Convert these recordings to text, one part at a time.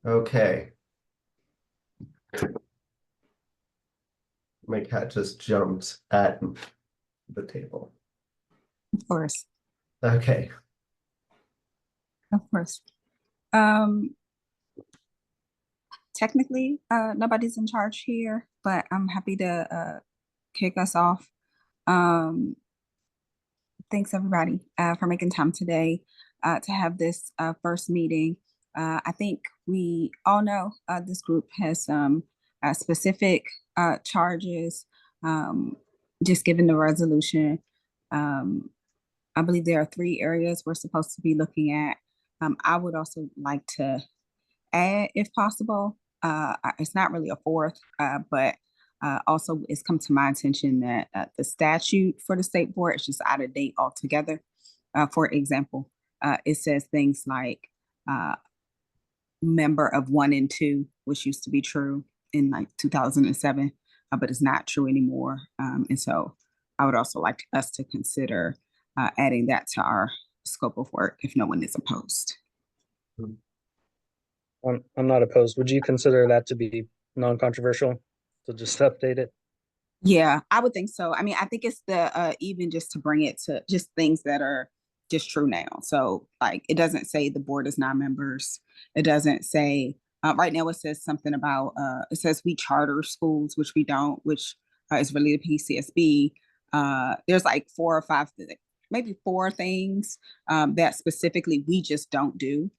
Okay. My cat just jumped at the table. Of course, Okay. of course. Um, Technically, nobody's in charge here, but I'm happy to kick us off. Um, Thanks everybody for making time today to have this first meeting. I think we all know this group has some specific charges, um, just given the resolution. Um, I believe there are three areas we're supposed to be looking at. I would also like to add, if possible, it's not really a fourth, but also it's come to my attention that the statute for the state board is just out of date altogether. For example, it says things like uh, member of one and two, which used to be true in like 2007, but it's not true anymore. And so I would also like us to consider adding that to our scope of work if no one is opposed. I'm not opposed. Would you consider that to be non-controversial? To just update it? Yeah, I would think so. I mean, I think it's the even just to bring it to just things that are just true now. So like it doesn't say the board is non-members. It doesn't say right now it says something about it says we charter schools, which we don't, which is really the PCSB. There's like four or five, maybe four things that specifically we just don't do.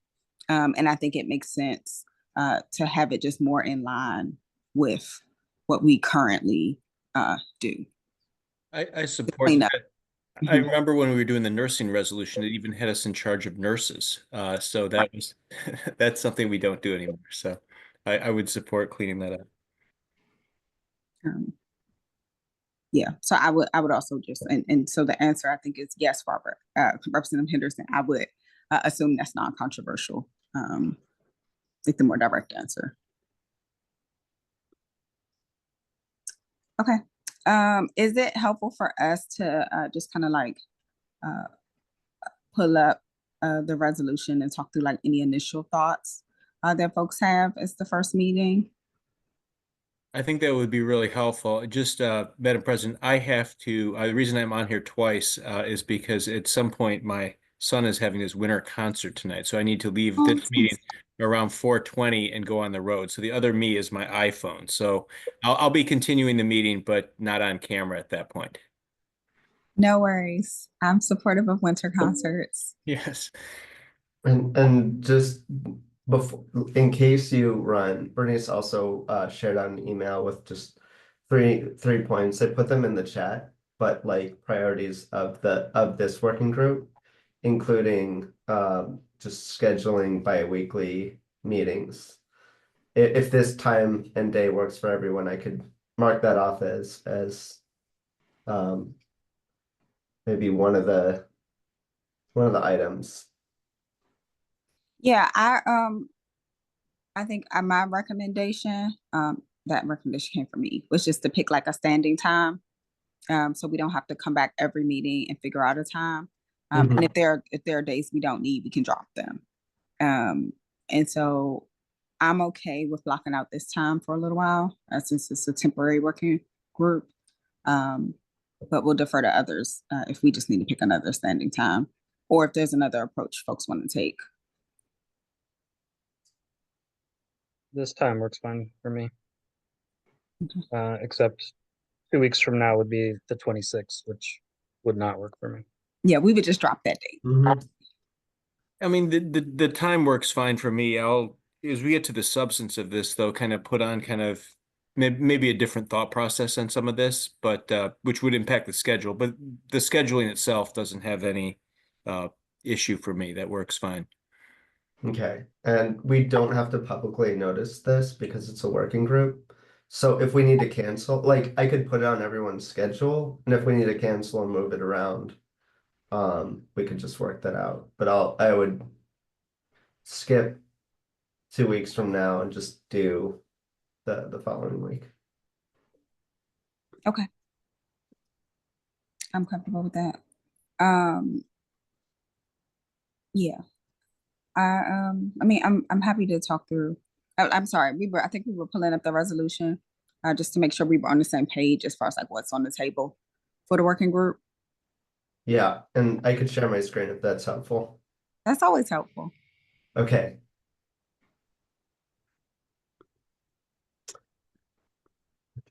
And I think it makes sense to have it just more in line with what we currently do. I support Clean up. that. I remember when we were doing the nursing resolution, it even had us in charge of nurses. So that was that's something we don't do anymore. So I would support cleaning that up. Um, yeah, so I would also just and so the answer I think is yes, Robert. Representative Henderson, I would assume that's non-controversial. Like the more direct answer. Okay. Is it helpful for us to just kind of like uh, pull up the resolution and talk through like any initial thoughts that folks have as the first meeting? I think that would be really helpful. Just, Madam President, I have to, the reason I'm on here twice is because at some point my son is having his winter concert tonight. So I need to leave Oh, this meeting around 4:20 and go on the road. So the other me is my iPhone. So I'll be continuing the meeting, but not on camera at that point. no worries. I'm supportive of winter concerts. Yes. And just before, in case you run, Bernice also shared out an email with just three points. I put them in the chat, but like priorities of this working group, including just scheduling bi-weekly meetings. If this time and day works for everyone, I could mark that off as um maybe one of the items. Yeah, I think my recommendation, that recommendation came from me, was just to pick like a standing time. So we don't have to come back every meeting and figure out a time. And if there are days we don't need, we can drop them. Um, and so I'm okay with blocking out this time for a little while, since it's a temporary working group. Um, but we'll defer to others if we just need to pick another standing time, or if there's another approach folks want to take. This time works fine for me. Okay. Except 2 weeks from now would be the 26th, which would not work for me. Yeah, we would just drop that date. I mean, the time works fine for me. As we get to the substance of this, though, kind of put on kind of maybe a different thought process on some of this, but which would impact the schedule. But the scheduling itself doesn't have any uh, issue for me. That works fine. Okay, and we don't have to publicly notice this because it's a working group. So if we need to cancel, like I could put it on everyone's schedule, and if we need to cancel and move it around, we could just work that out. But I would skip 2 weeks from now and just do the following week. Okay, I'm comfortable with that. Um, yeah, I mean, I'm happy to talk through I'm sorry, I think we were pulling up the resolution, just to make sure we were on the same page as far as like what's on the table for the working group. Yeah, and I could share my screen if that's helpful. That's always helpful. Okay.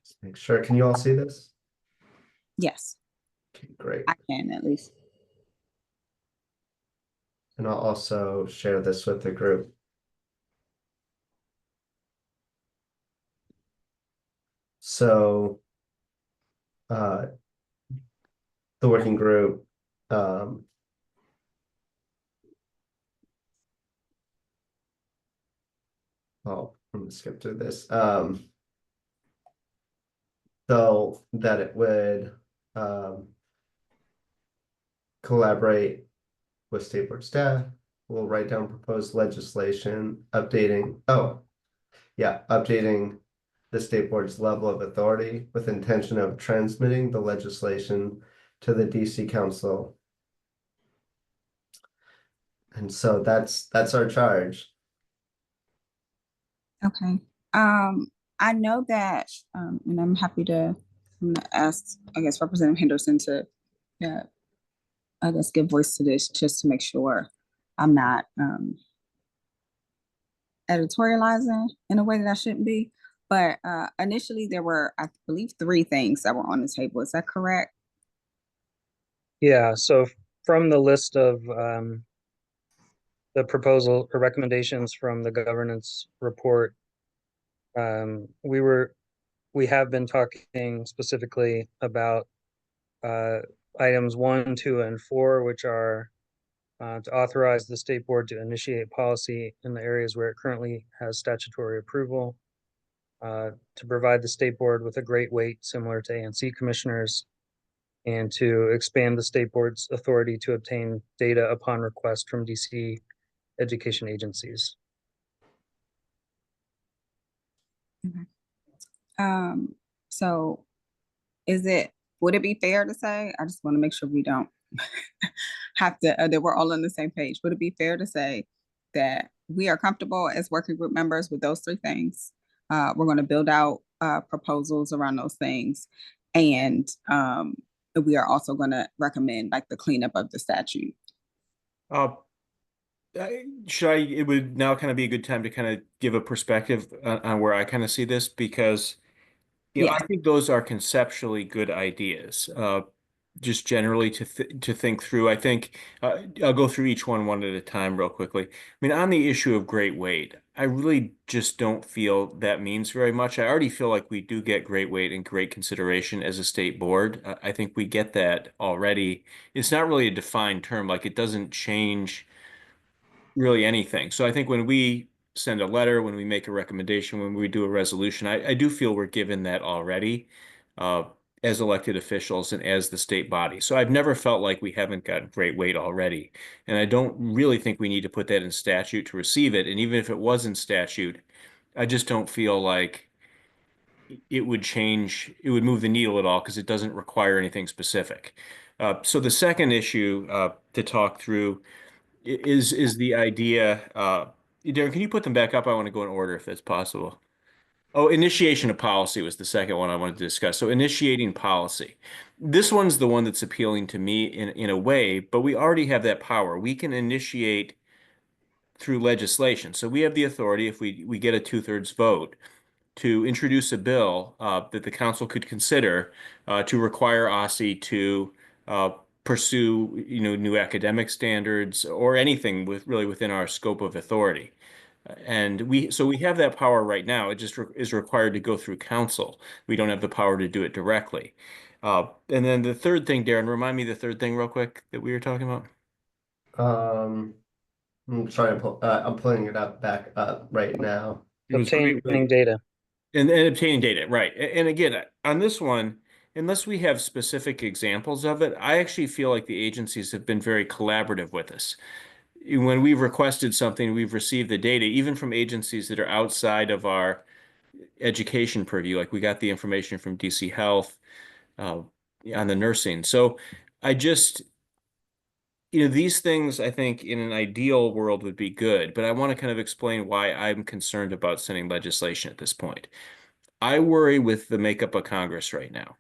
Just make sure. Can you all see this? Yes, Okay, great. I can at least. And I'll also share this with the group. So, the working group, oh, I'm gonna skip through this. So that it would, collaborate with state board staff. We'll write down proposed legislation, updating the state board's level of authority with intention of transmitting the legislation to the DC Council. And so that's our charge. Okay. I know that, and I'm gonna ask, I guess, Representative Henderson to, uh, I guess, give voice to this just to make sure I'm not, editorializing in a way that I shouldn't be. But, initially there were, I believe, 3 things that were on the table. Is that correct? Yeah, so from the list of the proposal or recommendations from the governance report, we have been talking specifically about items 1, 2, and 4, which are to authorize the state board to initiate policy in the areas where it currently has statutory approval, to provide the state board with a great weight similar to ANC commissioners, and to expand the state board's authority to obtain data upon request from DC education agencies. So would it be fair to say, I just want to make sure we don't have to, that we're all on the same page. Would it be fair to say that we are comfortable as working group members with those 3 things? We're going to build out proposals around those things. And we are also going to recommend like the cleanup of the statute. It would now kind of be a good time to kind of give a perspective on where I kind of see this, because I Yes. think those are conceptually good ideas. Just generally to think through. I think I'll go through each one at a time real quickly. I mean, on the issue of great weight, I really just don't feel that means very much. I already feel like we do get great weight and great consideration as a state board. I think we get that already. It's not really a defined term, like it doesn't change really anything. So I think when we send a letter, when we make a recommendation, when we do a resolution, I do feel we're given that already as elected officials and as the state body. So I've never felt like we haven't got great weight already. And I don't really think we need to put that in statute to receive it. And even if it was in statute, I just don't feel like it would move the needle at all, because it doesn't require anything specific. So the second issue to talk through is the idea. Darren, can you put them back up? I want to go in order if that's possible. Oh, initiation of policy was the second one I wanted to discuss. So initiating policy. This one's the one that's appealing to me in a way, but we already have that power. We can initiate through legislation. So we have the authority, if we get a 2/3 vote, to introduce a bill that the council could consider to require OSSI to pursue, new academic standards or anything really within our scope of authority. And we have that power right now. It just is required to go through council. We don't have the power to do it directly. And then the third thing, Darren, remind me the third thing real quick that we were talking about. I'm trying to I'm pulling it back up right now. It was Obtaining great weight. data. And obtaining data, right. And again, on this one, unless we have specific examples of it, I actually feel like the agencies have been very collaborative with us. When we've requested something, we've received the data, even from agencies that are outside of our education purview. Like we got the information from DC Health on the nursing. So I just, these things I think in an ideal world would be good, but I want to kind of explain why I'm concerned about sending legislation at this point. I worry with the makeup of Congress right now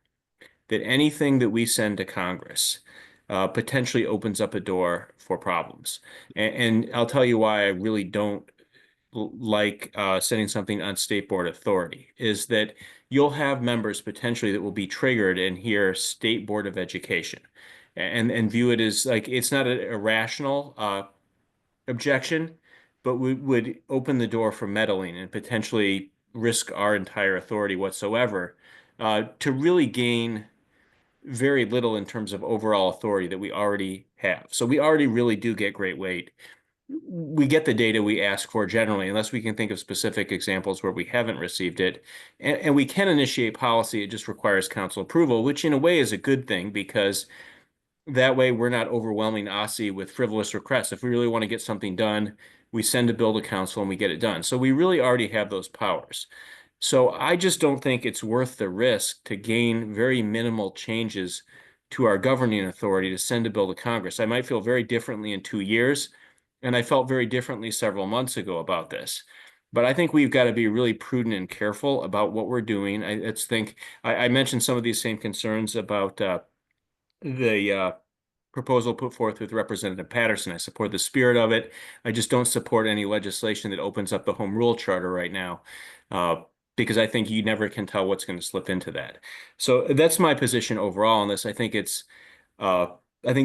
that anything that we send to Congress potentially opens up a door for problems. And I'll tell you why I really don't like sending something on state board authority is that you'll have members potentially that will be triggered and hear State Board of Education and view it as like it's not a irrational objection, but would open the door for meddling and potentially risk our entire authority whatsoever to really gain very little in terms of overall authority that we already have. So we already really do get great weight. We get the data we ask for generally, unless we can think of specific examples where we haven't received it. And we can initiate policy. It just requires council approval, which in a way is a good thing because that way we're not overwhelming OSSI with frivolous requests. If we really want to get something done, we send a bill to council and we get it done. So we really already have those powers. So I just don't think it's worth the risk to gain very minimal changes to our governing authority to send a bill to Congress. I might feel very differently in 2 years, and I felt very differently several months ago about this. But I think we've got to be really prudent and careful about what we're doing. I mentioned some of these same concerns about the proposal put forth with Representative Patterson. I support the spirit of it. I just don't support any legislation that opens up the home rule charter right now, because I think you never can tell what's going to slip into that. So that's my position overall on this. I think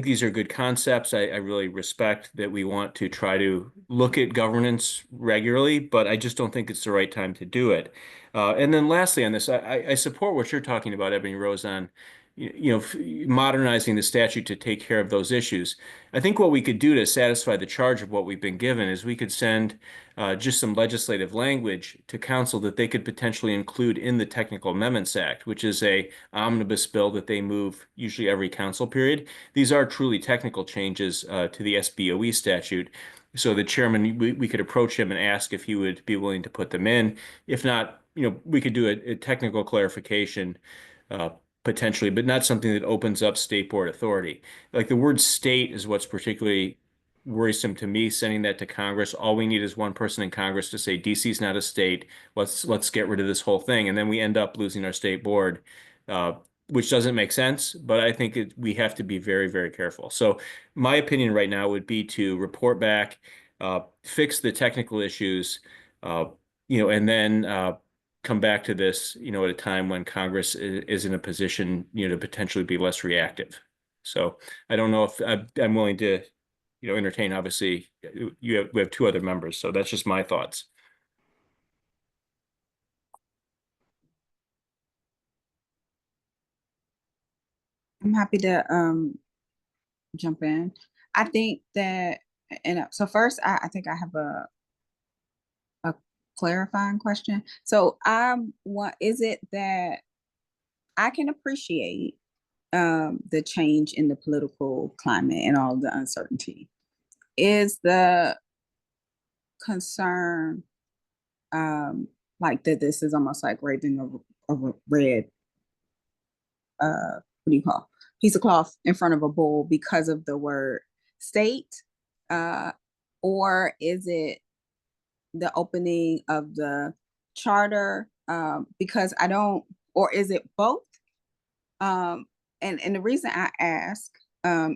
these are good concepts. I really respect that we want to try to look at governance regularly, but I just don't think it's the right time to do it. And then lastly on this, I support what you're talking about, Ebony Rose, on modernizing the statute to take care of those issues. I think what we could do to satisfy the charge of what we've been given is we could send just some legislative language to council that they could potentially include in the Technical Amendments Act, which is a omnibus bill that they move usually every council period. These are truly technical changes to the SBOE statute. So the chairman, we could approach him and ask if he would be willing to put them in. If not, we could do a technical clarification potentially, but not something that opens up state board authority. Like the word state is what's particularly worrisome to me, sending that to Congress. All we need is one person in Congress to say DC's not a state. Let's get rid of this whole thing. And then we end up losing our state board, which doesn't make sense, but I think we have to be very, very careful. So my opinion right now would be to report back, fix the technical issues, and then come back to this, at a time when Congress is in a position, to potentially be less reactive. So I don't know if I'm willing to, entertain. Obviously, we have 2 other members, so that's just my thoughts. I'm happy to jump in. I think that, and so first, I think I have a clarifying question. So what is it that I can appreciate the change in the political climate and all the uncertainty? Is the concern like that this is almost like raising a red what do you call piece of cloth in front of a bull because of the word state, or is it the opening of the charter, because I don't, or is it both? And the reason I ask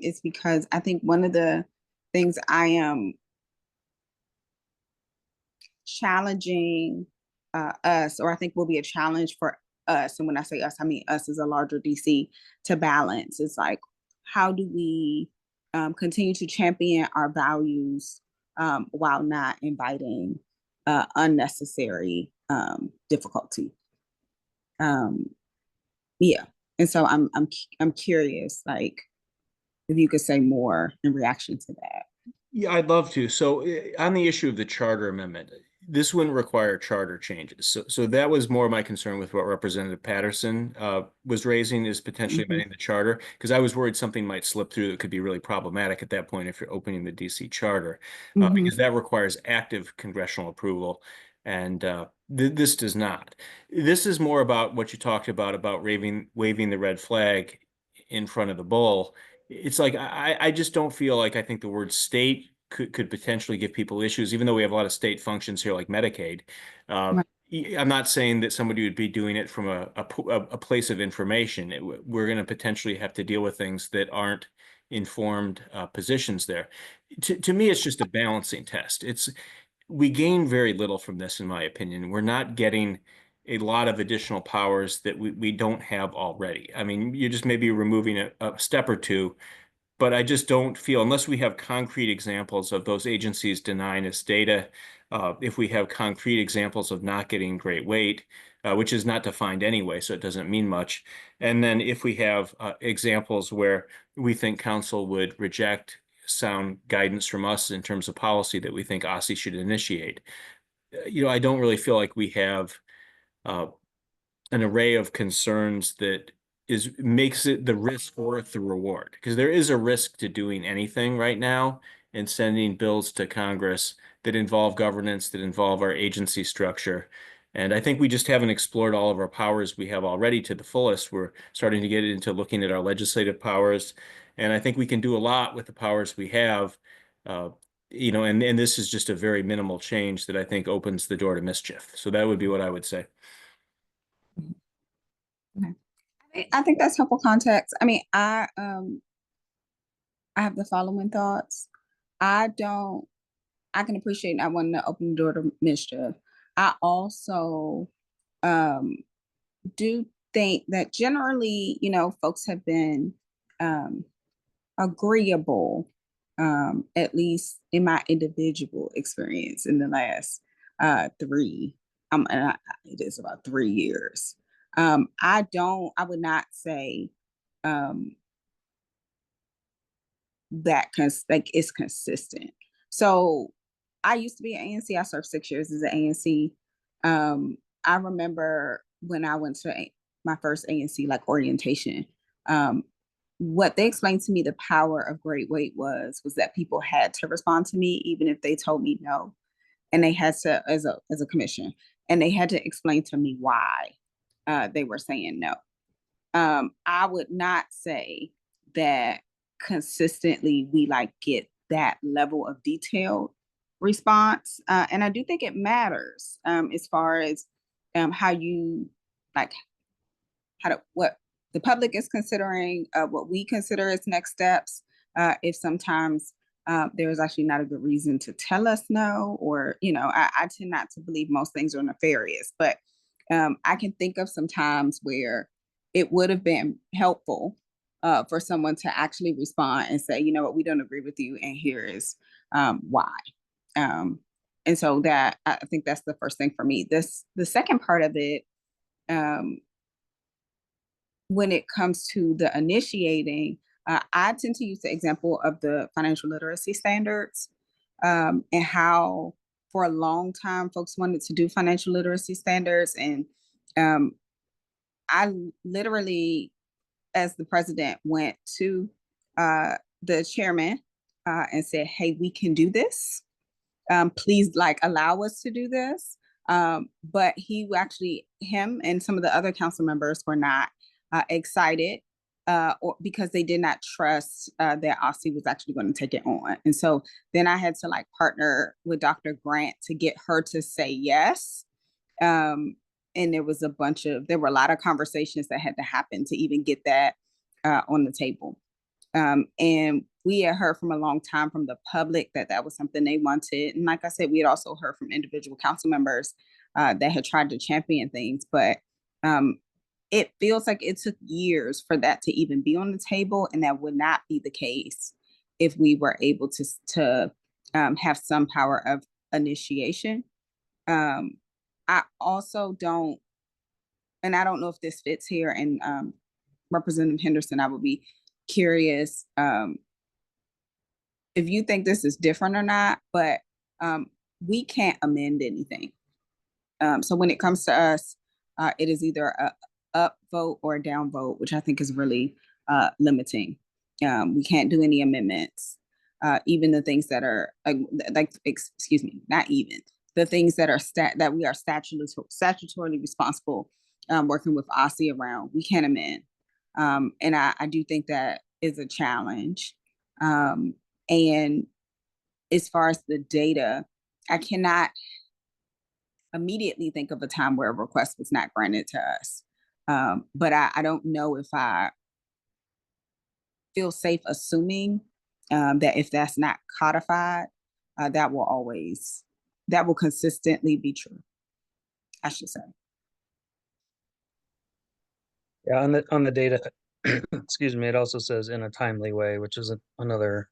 is because I think one of the things I am challenging us, or I think will be a challenge for us, and when I say us, I mean us as a larger DC, to balance. It's like, how do we continue to champion our values while not inviting unnecessary difficulty? Yeah, and so I'm curious, like, if you could say more in reaction to that. Yeah, I'd love to. So on the issue of the charter amendment, this wouldn't require charter changes. So that was more my concern with what Representative Patterson was raising, is potentially amending the charter, because I was worried something might slip through that could be really problematic at that point if you're opening the DC charter, because that requires active congressional approval. And this does not. This is more about what you talked about waving the red flag in front of the bull. it's like I just don't feel like I think the word state could potentially give people issues, even though we have a lot of state functions here like Medicaid. Right. I'm not saying that somebody would be doing it from a place of information. We're going to potentially have to deal with things that aren't informed positions there. To me, it's just a balancing test. We gain very little from this, in my opinion. We're not getting a lot of additional powers that we don't have already. I mean, you're just maybe removing a step or two, but I just don't feel, unless we have concrete examples of those agencies denying us data, if we have concrete examples of not getting great weight, which is not defined anyway, so it doesn't mean much. And then if we have examples where we think council would reject sound guidance from us in terms of policy that we think OSSI should initiate, I don't really feel like we have uh, an array of concerns that makes it the risk worth the reward, because there is a risk to doing anything right now and sending bills to Congress that involve governance, that involve our agency structure. And I think we just haven't explored all of our powers we have already to the fullest. We're starting to get into looking at our legislative powers, and I think we can do a lot with the powers we have. Uh, and this is just a very minimal change that I think opens the door to mischief. So that would be what I would say. Okay. I think that's helpful context. I mean, I have the following thoughts. I can appreciate not wanting to open the door to mischief. I also do think that generally, folks have been agreeable, at least in my individual experience in the last it is about 3 years. I would not say that it's consistent. So I used to be an ANC. I served 6 years as an ANC. I remember when I went to my first ANC like orientation, what they explained to me the power of great weight was that people had to respond to me even if they told me no, and they had to as a commission, and they had to explain to me why they were saying no. I would not say that consistently we like get that level of detailed response, and I do think it matters as far as how you like what the public is considering, what we consider as next steps. If sometimes there's actually not a good reason to tell us no, or I tend not to believe most things are nefarious, but I can think of some times where it would have been helpful for someone to actually respond and say, you know what, we don't agree with you, and here is why. And so that I think that's the first thing for me. The second part of it, when it comes to the initiating, I tend to use the example of the financial literacy standards, and how for a long time folks wanted to do financial literacy standards. And I literally, as the president, went to the chairman and said, hey, we can do this. Please allow us to do this. But him and some of the other council members were not excited because they did not trust that OSSI was actually going to take it on. And so then I had to partner with Dr. Grant to get her to say yes. And there were a lot of conversations that had to happen to even get that on the table. And we had heard from a long time from the public that was something they wanted. And like I said, we had also heard from individual council members that had tried to champion things, but it feels like it took years for that to even be on the table. And that would not be the case if we were able to have some power of initiation. I also don't, and I don't know if this fits here, and Representative Henderson, I would be curious if you think this is different or not, but we can't amend anything. So when it comes to us, it is either a up vote or a down vote, which I think is really limiting. We can't do any amendments, even the things that are excuse me, not even the things that are that we are statutorily responsible working with OSSI around. We can't amend. And I do think that is a challenge. And as far as the data, I cannot immediately think of a time where a request was not granted to us. But I don't know if I feel safe assuming that if that's not codified, that will consistently be true, I should say. Yeah, on the data, excuse me, it also says in a timely way, which is another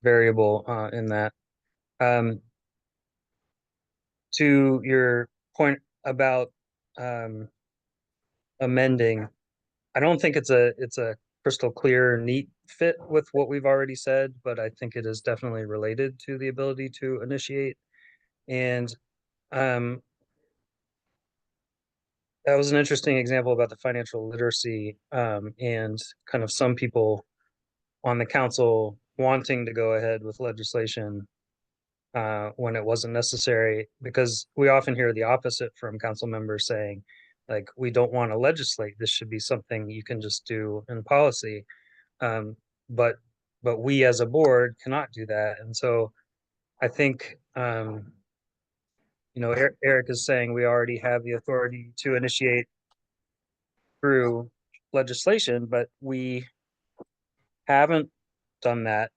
variable in that. To your point about amending, I don't think it's a crystal clear, neat fit with what we've already said, but I think it is definitely related to the ability to initiate. And that was an interesting example about the financial literacy and kind of some people on the council wanting to go ahead with legislation when it wasn't necessary, because we often hear the opposite from council members saying, like, we don't want to legislate. This should be something you can just do in policy. Um, but we as a board cannot do that. And so I think Eric is saying we already have the authority to initiate through legislation, but we haven't done that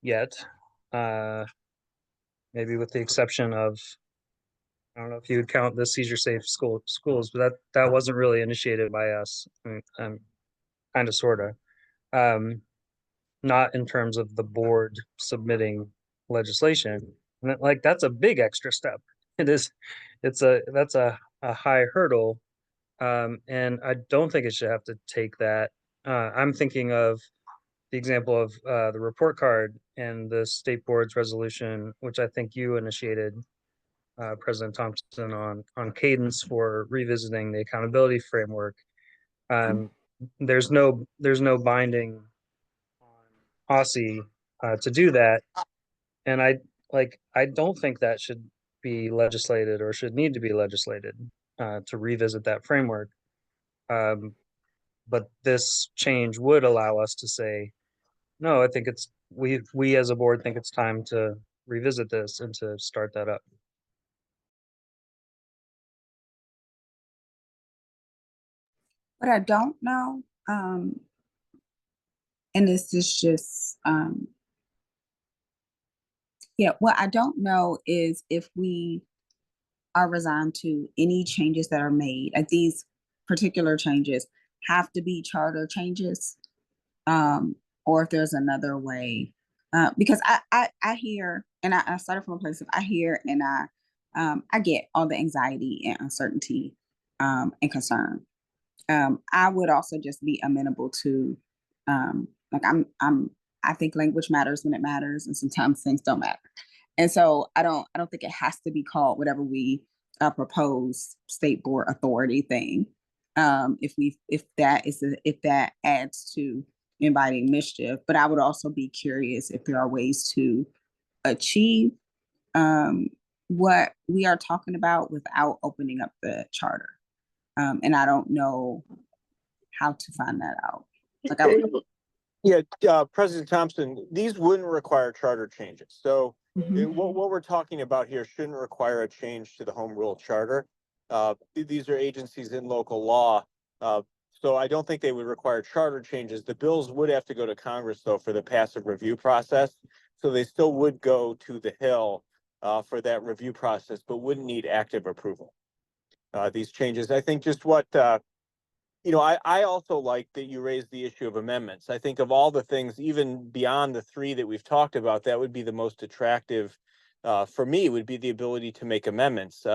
yet. Maybe with the exception of, I don't know if you would count the seizure safe schools, but that wasn't really initiated by us. Kind of, sort of. Not in terms of the board submitting legislation. And that's a big extra step. It is, that's a high hurdle. And I don't think it should have to take that. I'm thinking of the example of the report card and the state board's resolution, which I think you initiated, President Thompson, on cadence for revisiting the accountability framework. There's no binding on OSSI to do that, and I don't think that should be legislated or should need to be legislated to revisit that framework. But this change would allow us to say, no, I think we as a board think it's time to revisit this and to start that up. What I don't know, and this is just, what I don't know is if we are resigned to any changes that are made, like these particular changes have to be charter changes, or if there's another way. Because I hear, and I started from a place of I hear and I get all the anxiety and uncertainty and concern. I would also just be amenable to, like I think language matters when it matters, and sometimes things don't matter. And so I don't think it has to be called whatever we propose state board authority thing. If that adds to inviting mischief, but I would also be curious if there are ways to achieve what we are talking about without opening up the charter. And I don't know how to find that out. President Thompson, these wouldn't require charter changes. So what we're talking about here shouldn't require a change to the home rule charter. These are agencies in local law. So I don't think they would require charter changes. The bills would have to go to Congress, though, for the passive review process. So they still would go to the Hill for that review process, but wouldn't need active approval. These changes, I think, just what I also like that you raised the issue of amendments. I think of all the things, even beyond the three that we've talked about, that would be the most attractive for me, would be the ability to make amendments.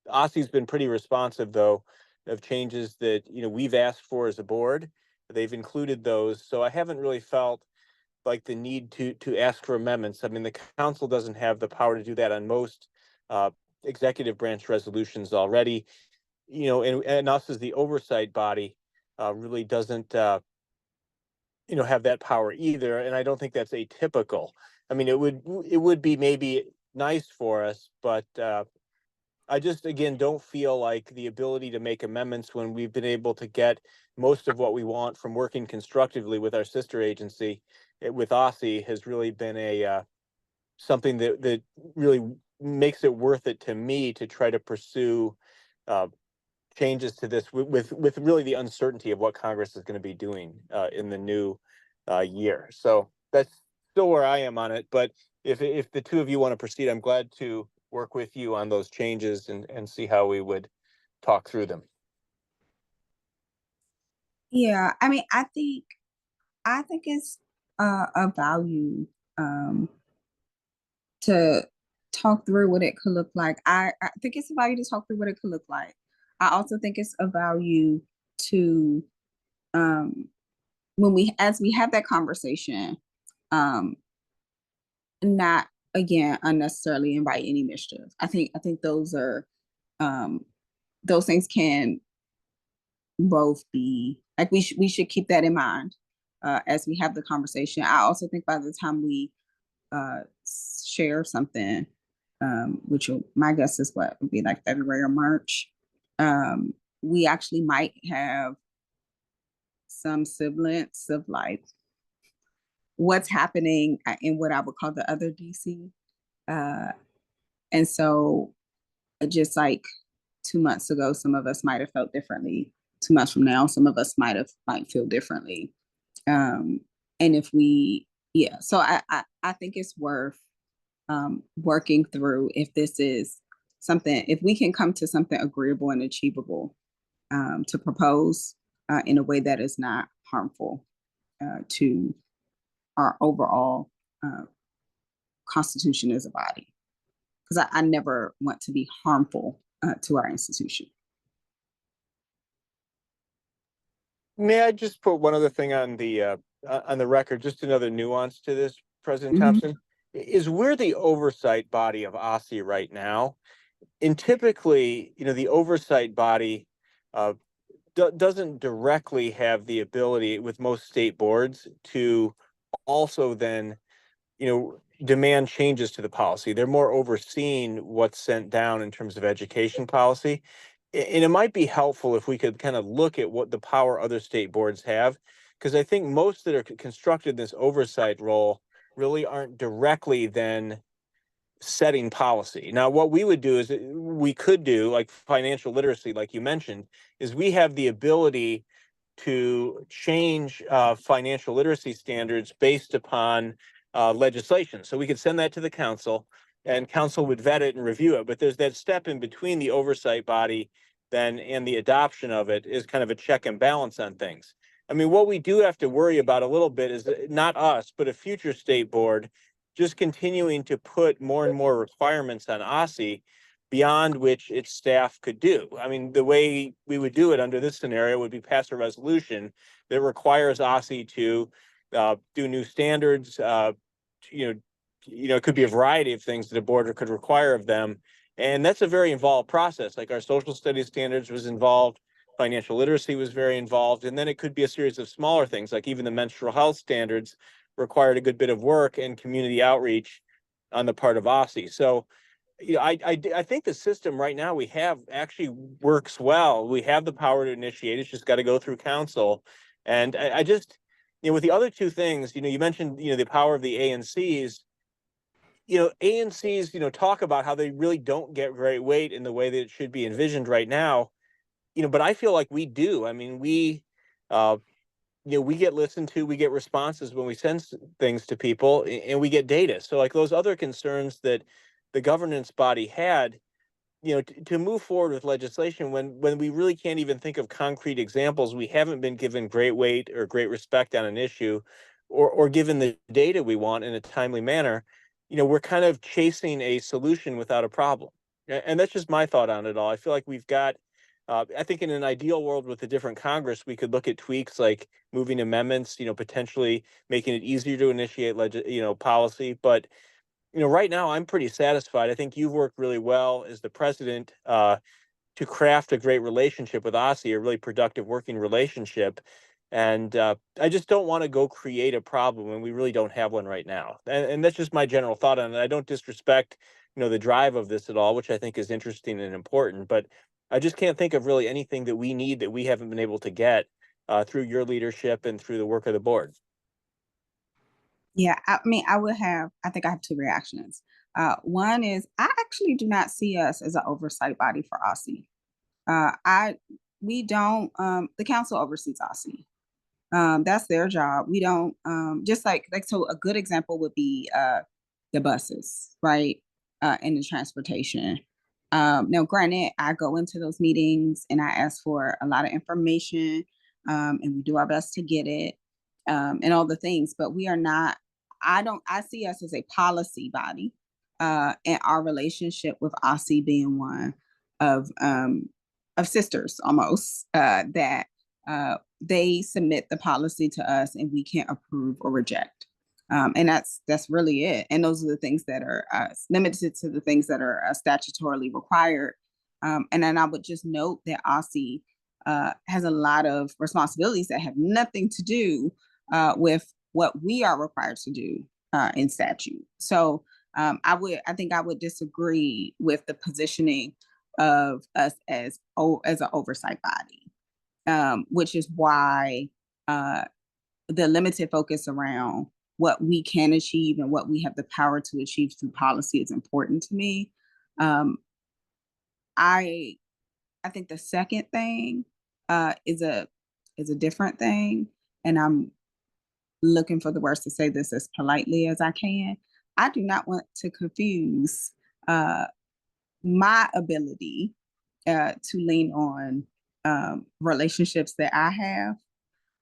OSSI's been pretty responsive, though, of changes that we've asked for as a board. They've included those, so I haven't really felt like the need to ask for amendments. I mean, the council doesn't have the power to do that on most executive branch resolutions already. And us as the oversight body really doesn't have that power either, and I don't think that's atypical. I mean, it would be maybe nice for us, but I just, again, don't feel like the ability to make amendments when we've been able to get most of what we want from working constructively with our sister agency, with OSSI, has really been something that really makes it worth it to me to try to pursue uh, changes to this with really the uncertainty of what Congress is going to be doing in the new year. So that's still where I am on it. But if the two of you want to proceed, I'm glad to work with you on those changes and see how we would talk through them. Yeah, I mean, I think it's a value to talk through what it could look like. I think it's a value to talk through what it could look like. I also think it's a value to um when we as we have that conversation, um not again unnecessarily invite any mischief. I think um those things can both be like we should keep that in mind as we have the conversation. I also think by the time we uh share something, which my guess is what would be like February or March, we actually might have some semblance of like what's happening in what I would call the other DC. Uh, and so just like 2 months ago, some of us might have felt differently. 2 months from now, some of us might feel differently. And if we, yeah, so I think it's worth working through if this is something, if we can come to something agreeable and achievable to propose in a way that is not harmful to our overall constitution as a body. Because I never want to be harmful to our institution. May I just put one other thing on the record, just another nuance to this, President Thompson, is we're the oversight body of OSSI right now. And typically, the oversight body doesn't directly have the ability with most state boards to also then, demand changes to the policy. They're more overseeing what's sent down in terms of education policy. And it might be helpful if we could kind of look at what the power other state boards have, because I think most that are constructed in this oversight role really aren't directly then setting policy. Now, what we would do is we could do like financial literacy, like you mentioned, is we have the ability to change financial literacy standards based upon legislation. So we could send that to the council and council would vet it and review it. But there's that step in between the oversight body then and the adoption of it is kind of a check and balance on things. I mean, what we do have to worry about a little bit is not us, but a future state board just continuing to put more and more requirements on OSSI beyond which its staff could do. I mean, the way we would do it under this scenario would be pass a resolution that requires OSSI to do new standards. It could be a variety of things that a board could require of them. And that's a very involved process. Like our social studies standards was involved, financial literacy was very involved. And then it could be a series of smaller things, like even the menstrual health standards required a good bit of work and community outreach on the part of OSSI. So, I think the system right now we have actually works well. We have the power to initiate. It's just got to go through council. And I just, with the other two things, you mentioned, the power of the ANCs. ANCs, talk about how they really don't get great weight in the way that it should be envisioned right now. But I feel like we do. I mean, we get listened to, we get responses when we send things to people, and we get data. So like those other concerns that the governance body had, to move forward with legislation when we really can't even think of concrete examples, we haven't been given great weight or great respect on an issue, or given the data we want in a timely manner, we're kind of chasing a solution without a problem. And that's just my thought on it all. I feel like we've got, I think in an ideal world with a different Congress, we could look at tweaks like moving amendments, potentially making it easier to initiate policy. But right now I'm pretty satisfied. I think you've worked really well as the president to craft a great relationship with OSSI, a really productive working relationship. And I just don't want to go create a problem when we really don't have one right now. And that's just my general thought on it. I don't disrespect, the drive of this at all, which I think is interesting and important. But I just can't think of really anything that we need that we haven't been able to get through your leadership and through the work of the board. Yeah, I mean, I think I have two reactions. One is I actually do not see us as an oversight body for OSSI. We don't, the council oversees OSSI. That's their job. We don't, just so a good example would be the buses, right? And the transportation. Now, granted, I go into those meetings and I ask for a lot of information, and we do our best to get it, and all the things, but we are not, I see us as a policy body, and our relationship with OSSI being one of sisters almost, that they submit the policy to us and we can't approve or reject. And that's really it. And those are the things that are limited to the things that are statutorily required. And then I would just note that OSSI has a lot of responsibilities that have nothing to do with what we are required to do in statute. So I think I would disagree with the positioning of us as an oversight body, which is why the limited focus around what we can achieve and what we have the power to achieve through policy is important to me. I think the second thing is a different thing, and I'm looking for the words to say this as politely as I can. I do not want to confuse my ability to lean on relationships that I have,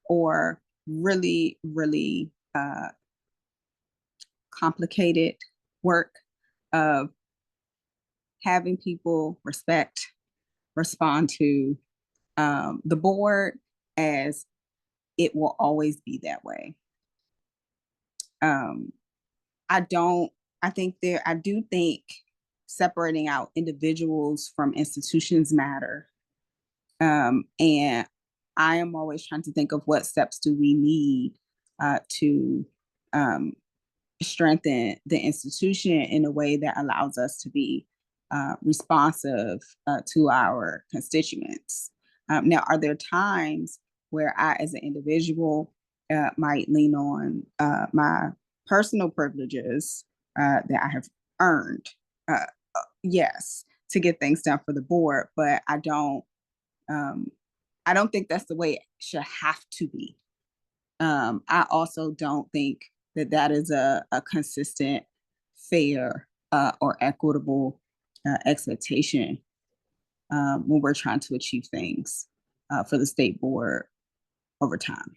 or really, really complicated work of having people respond to the board as it will always be that way. I do think separating out individuals from institutions matter. And I am always trying to think of what steps do we need to strengthen the institution in a way that allows us to be responsive to our constituents. Now, are there times where I, as an individual, might lean on my personal privileges that I have earned? Yes, to get things done for the board, but I don't think that's the way it should have to be. I also don't think that is a consistent, fair, or equitable expectation when we're trying to achieve things for the state board over time.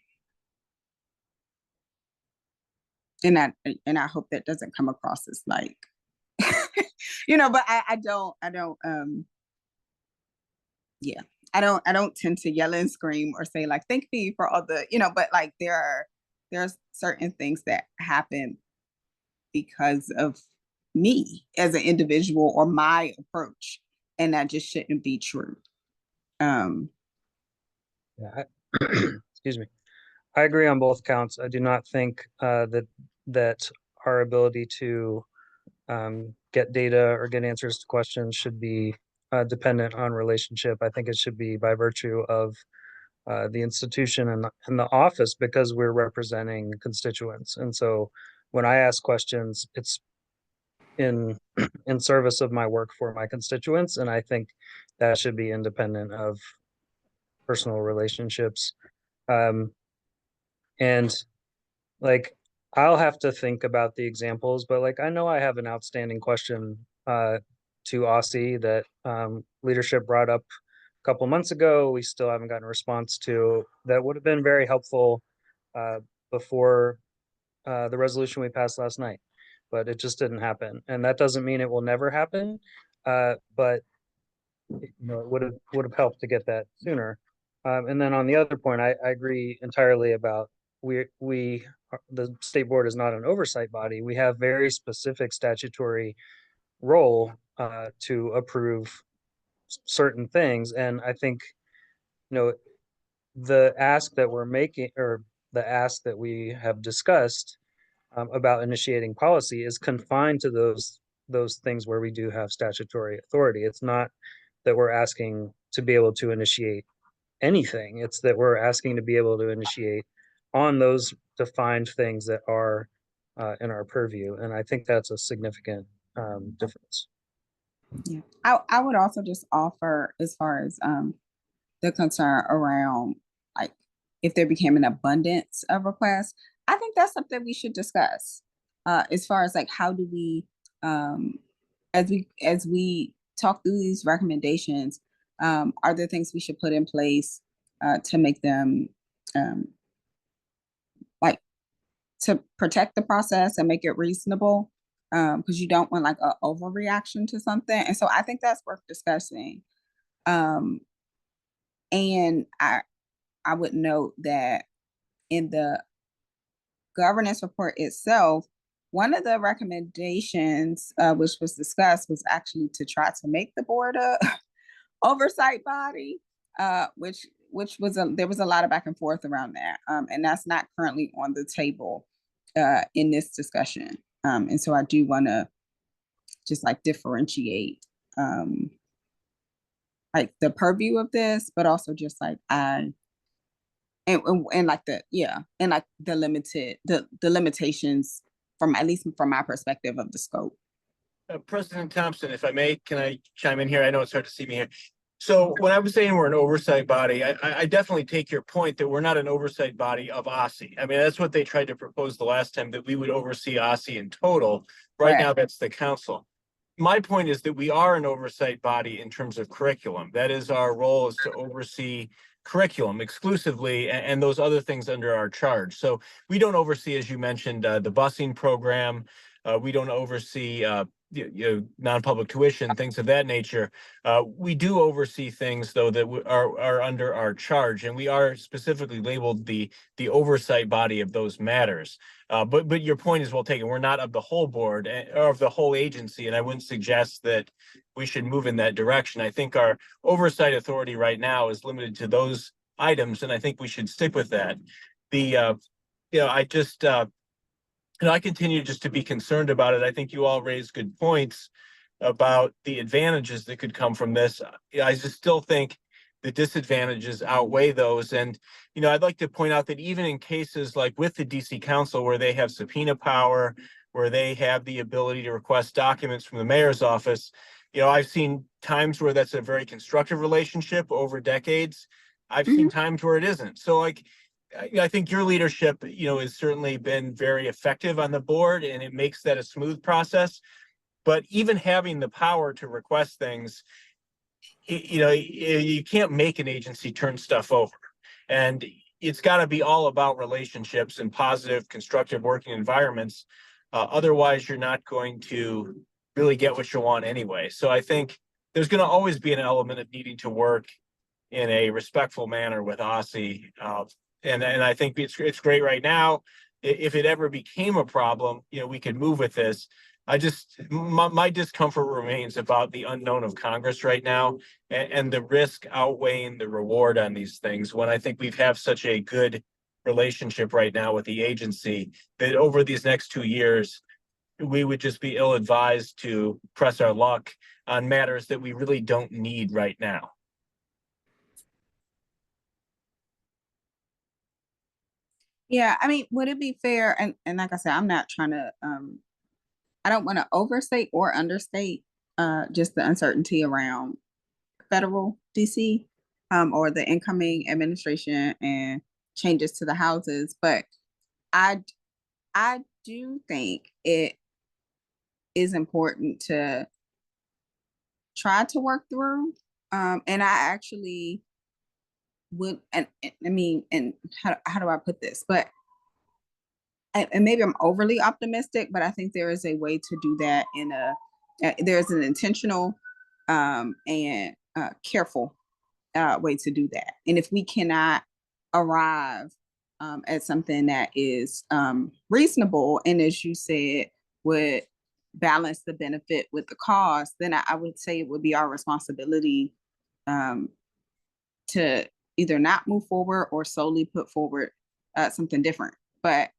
And I hope that doesn't come across as like, but I don't, yeah. I don't tend to yell and scream or say like, thank me for all the, but like there's certain things that happen because of me as an individual or my approach, and that just shouldn't be true. Yeah, excuse me. I agree on both counts. I do not think that our ability to get data or get answers to questions should be dependent on relationship. I think it should be by virtue of the institution and the office, because we're representing constituents. And so when I ask questions, it's in service of my work for my constituents. And I think that should be independent of personal relationships. And like, I'll have to think about the examples, but like, I know I have an outstanding question to OSSI that leadership brought up a couple months ago. We still haven't gotten a response to, that would have been very helpful before the resolution we passed last night, but it just didn't happen. And that doesn't mean it will never happen, but it would have helped to get that sooner. And then on the other point, I agree entirely about the state board is not an oversight body. We have very specific statutory role to approve certain things. And I think, the ask that we're making, or the ask that we have discussed about initiating policy is confined to those things where we do have statutory authority. It's not that we're asking to be able to initiate anything. It's that we're asking to be able to initiate on those defined things that are in our purview. And I think that's a significant difference. Yeah, I would also just offer, as far as the concern around, like, if there became an abundance of requests, I think that's something we should discuss. As far as, like, how do we, as we talk through these recommendations, are there things we should put in place to make them like, to protect the process and make it reasonable? Because you don't want like an overreaction to something. And so I think that's worth discussing. And I would note that in the governance report itself, one of the recommendations which was discussed was actually to try to make the board a oversight body, which was there was a lot of back and forth around that, and that's not currently on the table in this discussion. And so I do want to just like differentiate like the purview of this, but also just like and like and like the limitations from, at least from my perspective, of the scope. President Thompson, if I may, can I chime in here? I know it's hard to see me here. So when I was saying we're an oversight body, I definitely take your point that we're not an oversight body of OSSI. I mean, that's what they tried to propose the last time, that we would oversee OSSI in total. Right now, that's the council. My point is that we are an oversight body in terms of curriculum. That is our role, is to oversee curriculum exclusively, and those other things under our charge. So we don't oversee, as you mentioned, the busing program. We don't oversee non-public tuition, things of that nature. We do oversee things, though, that are under our charge, and we are specifically labeled the oversight body of those matters. But your point is well taken. We're not of the whole board or of the whole agency, and I wouldn't suggest that we should move in that direction. I think our oversight authority right now is limited to those items, and I think we should stick with that. I continue just to be concerned about it. I think you all raised good points about the advantages that could come from this. I just still think the disadvantages outweigh those. And, I'd like to point out that even in cases like with the DC Council, where they have subpoena power, where they have the ability to request documents from the mayor's office, I've seen times where that's a very constructive relationship over decades. I've seen times where it isn't. So, I think your leadership, has certainly been very effective on the board, and it makes that a smooth process. But even having the power to request things, you can't make an agency turn stuff over. And it's got to be all about relationships and positive, constructive working environments. Otherwise, you're not going to really get what you want anyway. So I think there's going to always be an element of needing to work in a respectful manner with OSSI. And I think it's great right now. If it ever became a problem, we could move with this. My discomfort remains about the unknown of Congress right now, and the risk outweighing the reward on these things, when I think we have such a good relationship right now with the agency that over these next 2 years, we would just be ill-advised to press our luck on matters that we really don't need right now. Yeah, I mean, would it be fair? And like I said, I'm not trying to I don't want to overstate or understate just the uncertainty around federal DC or the incoming administration and changes to the houses. But I do think it is important to try to work through. And I actually would, and I mean, and how do I put this? But and maybe I'm overly optimistic, but I think there is a way to do that in there's an intentional and careful way to do that. And if we cannot arrive at something that is reasonable, and as you said, would balance the benefit with the cost, then I would say it would be our responsibility to either not move forward or solely put forward something different. But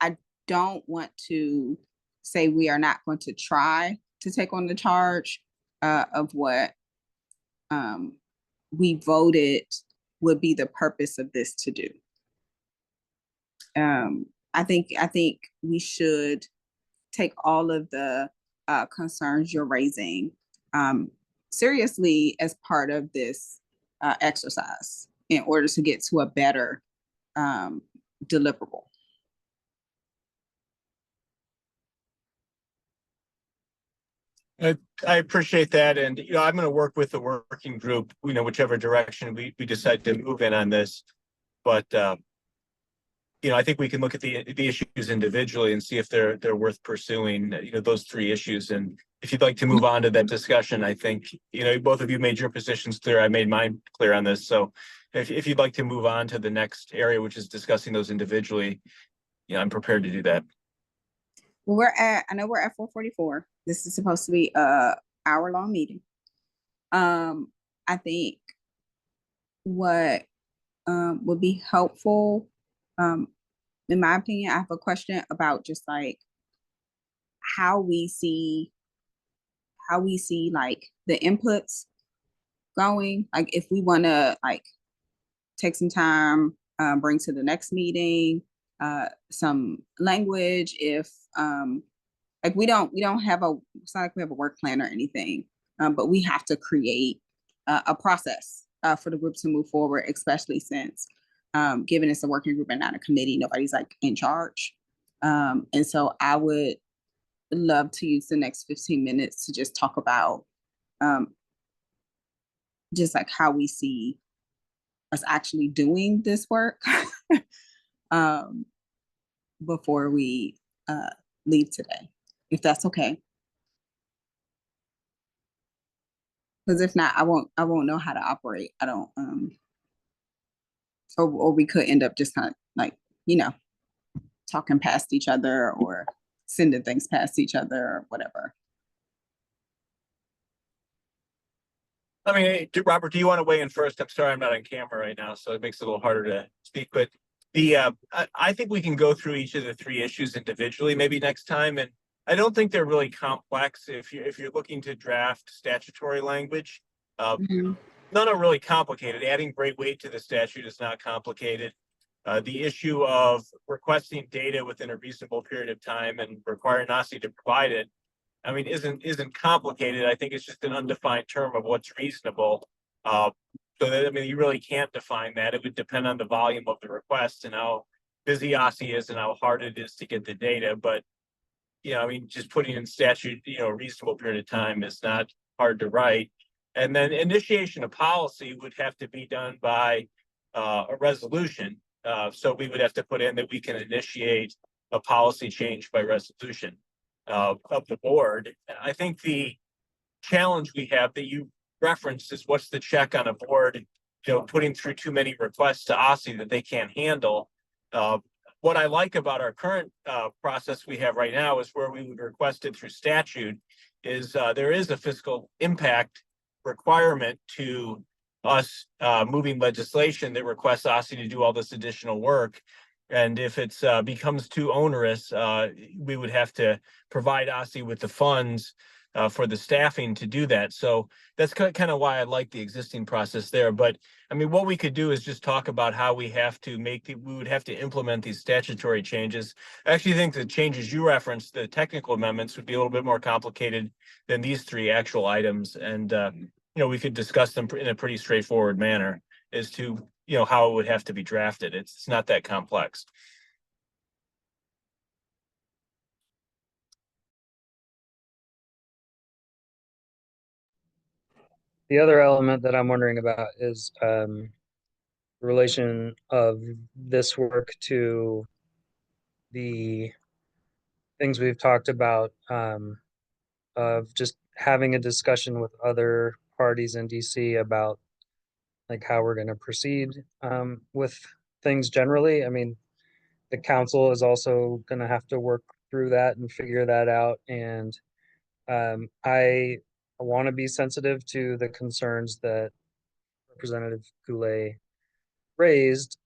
I don't want to say we are not going to try to take on the charge of what we voted would be the purpose of this to do. I think we should take all of the concerns you're raising seriously as part of this exercise in order to get to a better deliverable. I appreciate that. And, I'm going to work with the working group, whichever direction we decide to move in on this. But, I think we can look at the issues individually and see if they're worth pursuing, those three issues. And if you'd like to move on to that discussion, I think, both of you made your positions clear. I made mine clear on this. So if you'd like to move on to the next area, which is discussing those individually, I'm prepared to do that. Well, I know we're at 4:44. This is supposed to be a hour-long meeting. I think what would be helpful, in my opinion, I have a question about just like how we see like the inputs going. Like if we want to like take some time, bring to the next meeting some language, if like we don't have it's not like we have a work plan or anything, but we have to create a process for the group to move forward, especially since given it's a working group and not a committee, nobody's like in charge. And so I would love to use the next 15 minutes to just talk about just like how we see us actually doing this work before we leave today, if that's okay. Because if not, I won't know how to operate. I don't or we could end up just kind of like, talking past each other or sending things past each other or whatever. I mean, Robert, do you want to weigh in first? I'm sorry, I'm not on camera right now, so it makes it a little harder to speak. But I think we can go through each of the three issues individually, maybe next time. And I don't think they're really complex. If you're looking to draft statutory language, none are really complicated. Adding great weight to the statute is not complicated. The issue of requesting data within a reasonable period of time and requiring OSSI to provide it, I mean, isn't complicated. I think it's just an undefined term of what's reasonable. So that, I mean, you really can't define that. It would depend on the volume of the request and how busy OSSI is and how hard it is to get the data. But, I mean, just putting in statute, a reasonable period of time is not hard to write. And then initiation of policy would have to be done by a resolution. So we would have to put in that we can initiate a policy change by resolution of the board. I think the challenge we have that you referenced is what's the check on a board, putting through too many requests to OSSI that they can't handle. What I like about our current process we have right now is where we would request it through statute is there is a fiscal impact requirement to us moving legislation that requests OSSI to do all this additional work. And if it's becomes too onerous, we would have to provide OSSI with the funds for the staffing to do that. So that's kind of why I like the existing process there. But I mean, what we could do is just talk about how we have to we would have to implement these statutory changes. I actually think the changes you referenced, the technical amendments, would be a little bit more complicated than these three actual items. And, we could discuss them in a pretty straightforward manner as to, how it would have to be drafted. It's not that complex. The other element that I'm wondering about is the relation of this work to the things we've talked about, of just having a discussion with other parties in DC about like how we're going to proceed with things generally. I mean, the council is also going to have to work through that and figure that out. And I want to be sensitive to the concerns that Representative Goulet raised,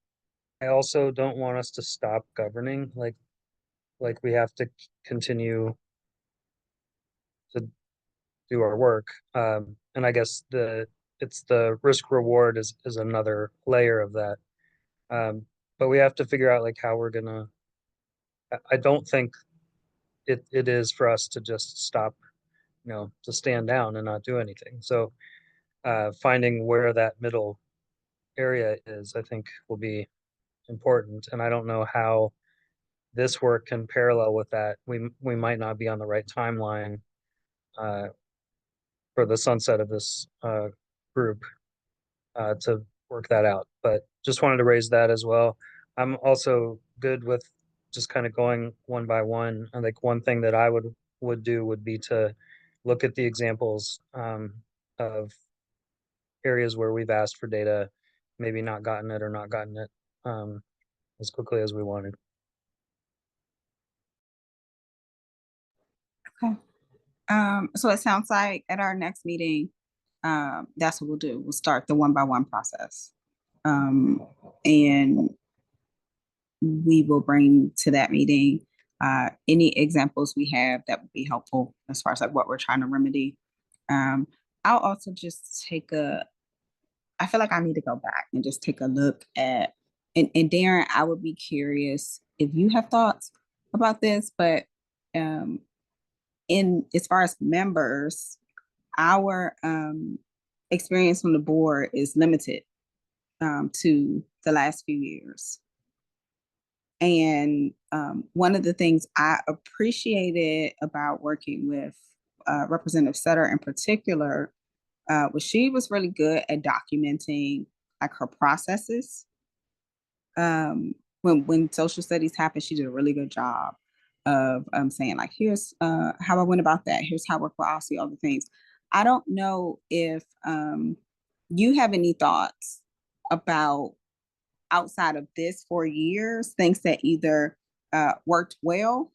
I also don't want us to stop governing, like we have to continue to do our work. And I guess it's the risk reward is another layer of that. But we have to figure out like how we're gonna, I don't think it is for us to just stop, to stand down and not do anything. So finding where that middle area is, I think will be important. And I don't know how this work can parallel with that. We might not be on the right timeline for the sunset of this group to work that out. But just wanted to raise that as well. I'm also good with just kind of going one by one. I think one thing that I would do would be to look at the examples of areas where we've asked for data, maybe not gotten it or not gotten it as quickly as we wanted. Okay. So it sounds like at our next meeting, that's what we'll do. We'll start the one by one process. And we will bring to that meeting any examples we have that would be helpful as far as like what we're trying to remedy. I'll also just I feel like I need to go back and just take a look at, and Darren, I would be curious if you have thoughts about this, but in as far as members, our experience from the board is limited to the last few years. And one of the things I appreciated about working with Representative Sutter in particular was she was really good at documenting like her processes. When social studies happened, she did a really good job of saying like, here's how I went about that. Here's how I work with OSSE, all the things. I don't know if you have any thoughts about outside of this 4 years, things that either worked well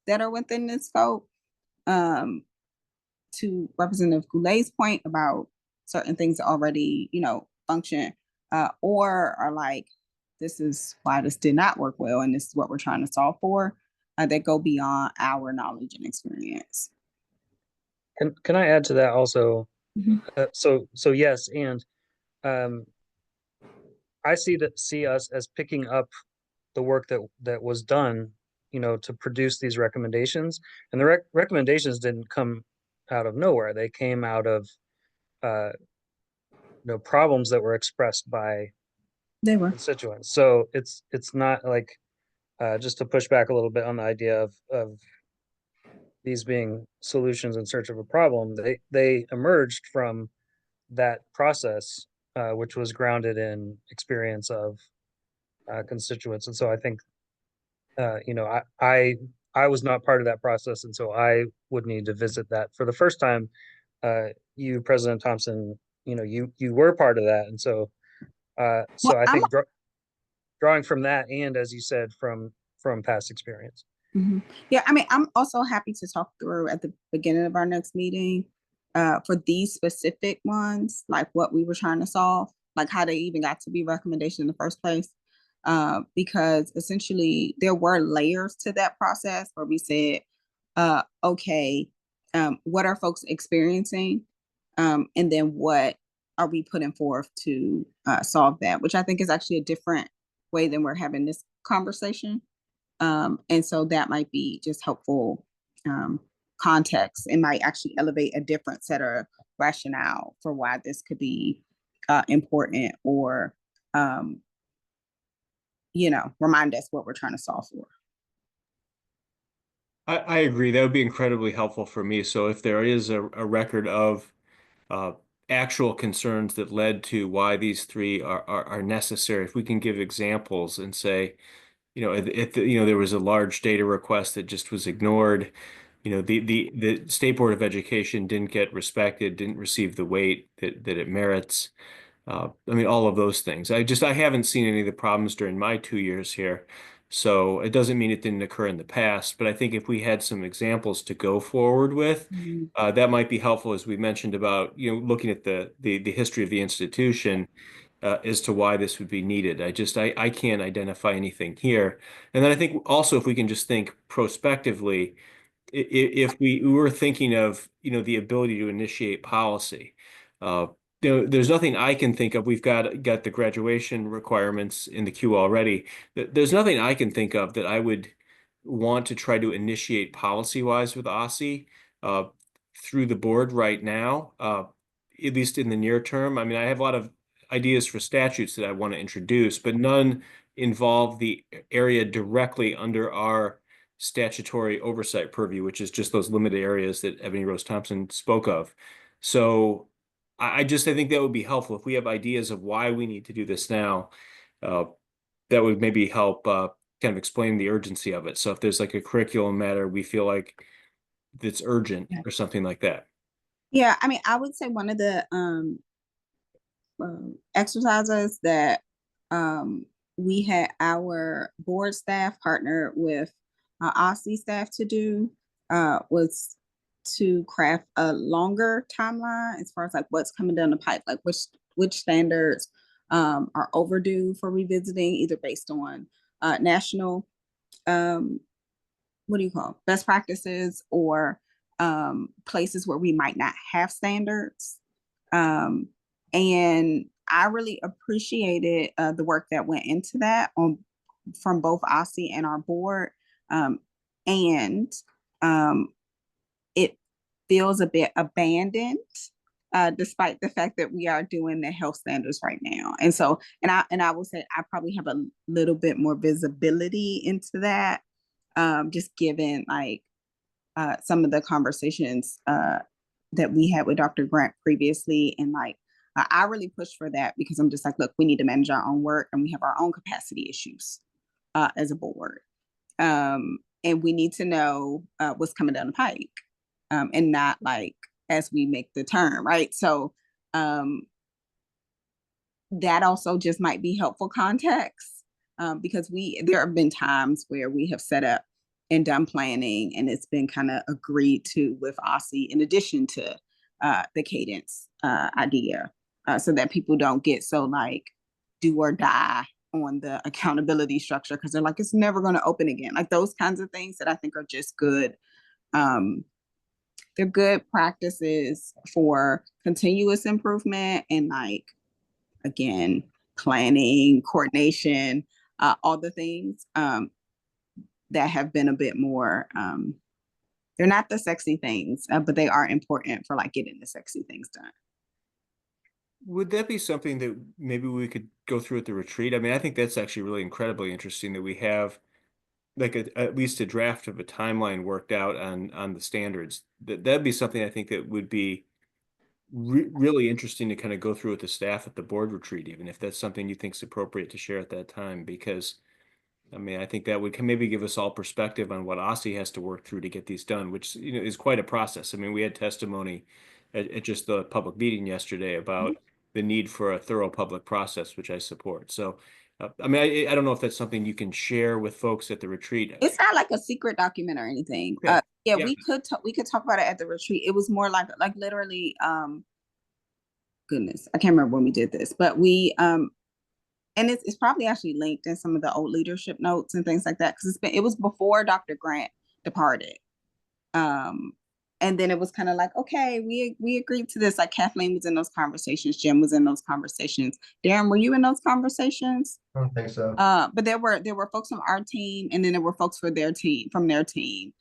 that are within this scope. To Representative Goulet's point about certain things that already, function, or are like, this is why this did not work well, and this is what we're trying to solve for, that go beyond our knowledge and experience. Can I add to that also? Mm-hmm. So yes, and I see us as picking up the work that was done, to produce these recommendations, and the recommendations didn't come out of nowhere. They came out of problems that were expressed by They were. constituents. So it's not like just to push back a little bit on the idea of these being solutions in search of a problem. They emerged from that process, which was grounded in experience of constituents. And so I think, I was not part of that process, and so I would need to visit that for the first time. You, President Thompson, you were part of that, and so Well, I think drawing from that, and as you said, from past experience. Mm-hmm. Yeah, I mean, I'm also happy to talk through at the beginning of our next meeting for these specific ones, like what we were trying to solve, like how they even got to be recommendation in the first place. Because essentially there were layers to that process where we said, okay, what are folks experiencing? And then what are we putting forth to solve that, which I think is actually a different way than we're having this conversation. And so that might be just helpful context. It might actually elevate a different set of rationale for why this could be important, or remind us what we're trying to solve for. I agree. That would be incredibly helpful for me. So if there is a record of actual concerns that led to why these three are necessary, if we can give examples and say, there was a large data request that just was ignored. The State Board of Education didn't get respected, didn't receive the weight that it merits. All of those things. I haven't seen any of the problems during my 2 years here. So it doesn't mean it didn't occur in the past, but I think if we had some examples to go forward with, that might be helpful, as we mentioned about, looking at the history of the institution. as to why this would be needed. I can't identify anything here. And then I think also if we can just think prospectively, if we were thinking of, the ability to initiate policy, uh, there's nothing I can think of. We've got the graduation requirements in the queue already. There's nothing I can think of that I would want to try to initiate policy-wise with OSSI through the board right now, at least in the near term. I mean, I have a lot of ideas for statutes that I want to introduce, but none involve the area directly under our statutory oversight purview, which is just those limited areas that Ebony Rose Thompson spoke of. So I think that would be helpful if we have ideas of why we need to do this now. That would maybe help kind of explain the urgency of it. So if there's like a curriculum matter, we feel like that's urgent Yeah. or something like that. Yeah, I mean, I would say one of the exercises that we had our board staff partner with OSSI staff to do was to craft a longer timeline as far as like what's coming down the pipe, like which standards are overdue for revisiting, either based on national what do you call best practices or places where we might not have standards. And I really appreciated the work that went into that from both OSSI and our board. And it feels a bit abandoned, despite the fact that we are doing the health standards right now. And so, and I will say I probably have a little bit more visibility into that, just given like some of the conversations that we had with Dr. Grant previously. And like, I really push for that because I'm just like, look, we need to manage our own work and we have our own capacity issues as a board. And we need to know what's coming down the pike and not like as we make the turn, right? So that also just might be helpful context because there have been times where we have set up and done planning and it's been kind of agreed to with OSSI in addition to the cadence idea so that people don't get so like do or die on the accountability structure because they're like, it's never going to open again. Like those kinds of things that I think are just good. They're good practices for continuous improvement and like, again, planning, coordination, all the things that have been a bit more, they're not the sexy things, but they are important for like getting the sexy things done. Would that be something that maybe we could go through at the retreat? I mean, I think that's actually really incredibly interesting that we have like at least a draft of a timeline worked out on the standards. That'd be something I think that would be really interesting to kind of go through with the staff at the board retreat, even if that's something you think is appropriate to share at that time, because I mean, I think that would maybe give us all perspective on what OSSI has to work through to get these done, which is quite a process. I mean, we had testimony at just the public meeting yesterday about the need for a thorough public process, which I support. So, I mean, I don't know if that's something you can share with folks at the retreat. It's not like a secret document or anything. Okay. Yeah, Yeah. we could talk about it at the retreat. It was more like literally, goodness, I can't remember when we did this, but we and it's probably actually linked in some of the old leadership notes and things like that because it was before Dr. Grant departed. And then it was kind of like, okay, we agreed to this. Like Kathleen was in those conversations, Jim was in those conversations. Darren, were you in those conversations? I don't think so. But there were folks from our team, and then there were folks from their team,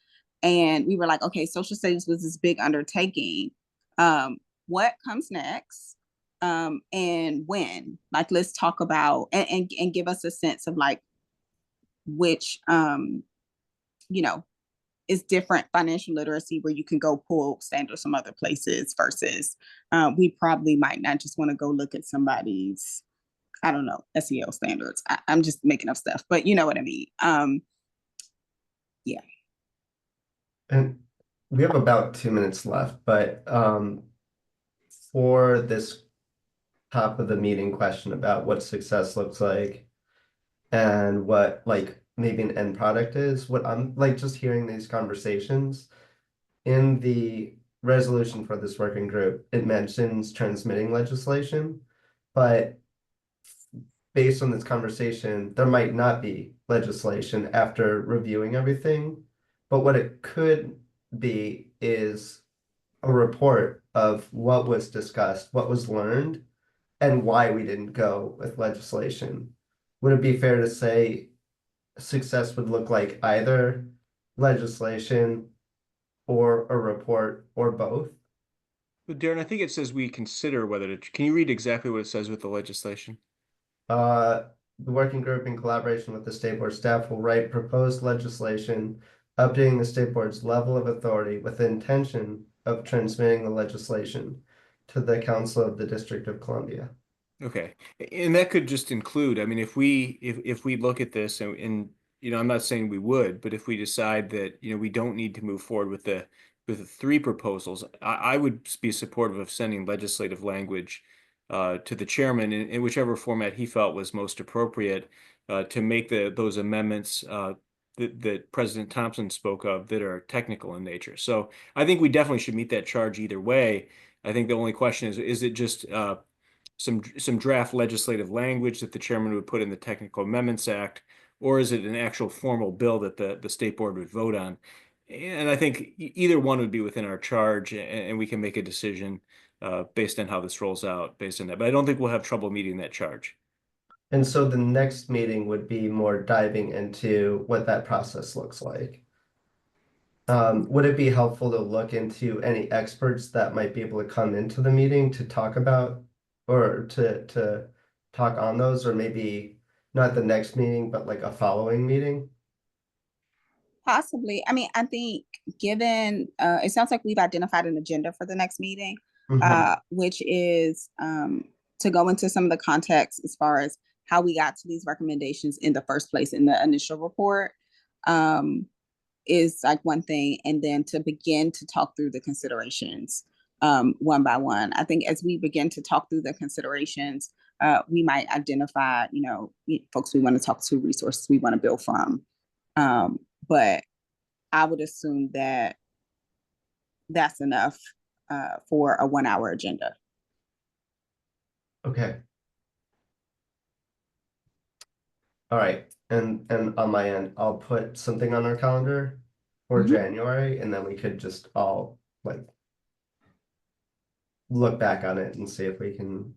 and we were like, okay, social studies was this big undertaking. What comes next? And when? Like, let's talk about and give us a sense of like which is different financial literacy where you can go pull standards from other places versus we probably might not just want to go look at somebody's, I don't know, SEL standards. I'm just making up stuff, but you know what I mean. Yeah. And we have about 2 minutes left, but for this top of the meeting question about what success looks like and what like maybe an end product is, what I'm like just hearing these conversations in the resolution for this working group, it mentions transmitting legislation, but based on this conversation, there might not be legislation after reviewing everything. But what it could be is a report of what was discussed, what was learned, and why we didn't go with legislation. Would it be fair to say success would look like either legislation or a report or both? But Darren, I think it says we consider whether to, can you read exactly what it says with the legislation? The working group in collaboration with the state board staff will write proposed legislation updating the state board's level of authority with the intention of transmitting the legislation to the Council of the District of Columbia. Okay, and that could just include, I mean, if we look at this and you know, I'm not saying we would, but if we decide that, you know, we don't need to move forward with the three proposals, I would be supportive of sending legislative language to the chairman in whichever format he felt was most appropriate to make those amendments that President Thompson spoke of that are technical in nature. So I think we definitely should meet that charge either way. I think the only question is it just some draft legislative language that the chairman would put in the Technical Amendments Act, or is it an actual formal bill that the state board would vote on? And I think either one would be within our charge, and we can make a decision based on how this rolls out based on that. But I don't think we'll have trouble meeting that charge. And so the next meeting would be more diving into what that process looks like. Would it be helpful to look into any experts that might be able to come into the meeting to talk about or to talk on those, or maybe not the next meeting, but like a following meeting? Possibly. I mean, I think given, it sounds like we've identified an agenda for the next meeting, Mhm. which is to go into some of the context as far as how we got to these recommendations in the first place in the initial report, is like one thing. And then to begin to talk through the considerations one by one. I think as we begin to talk through the considerations, we might identify, you know, folks we want to talk to, resources we want to build from. But I would assume that that's enough for a 1 hour agenda. Okay. All right, and on my end, I'll put something on our calendar for Mhm. January, and then we could just all like look back on it and see if we can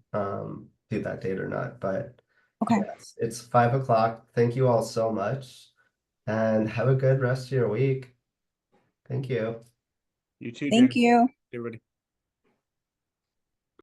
do that date or not. But Okay. yes, it's 5 o'clock. Thank you all so much, and have a good rest of your week. Thank you. You too, Thank Darren. you. Everybody.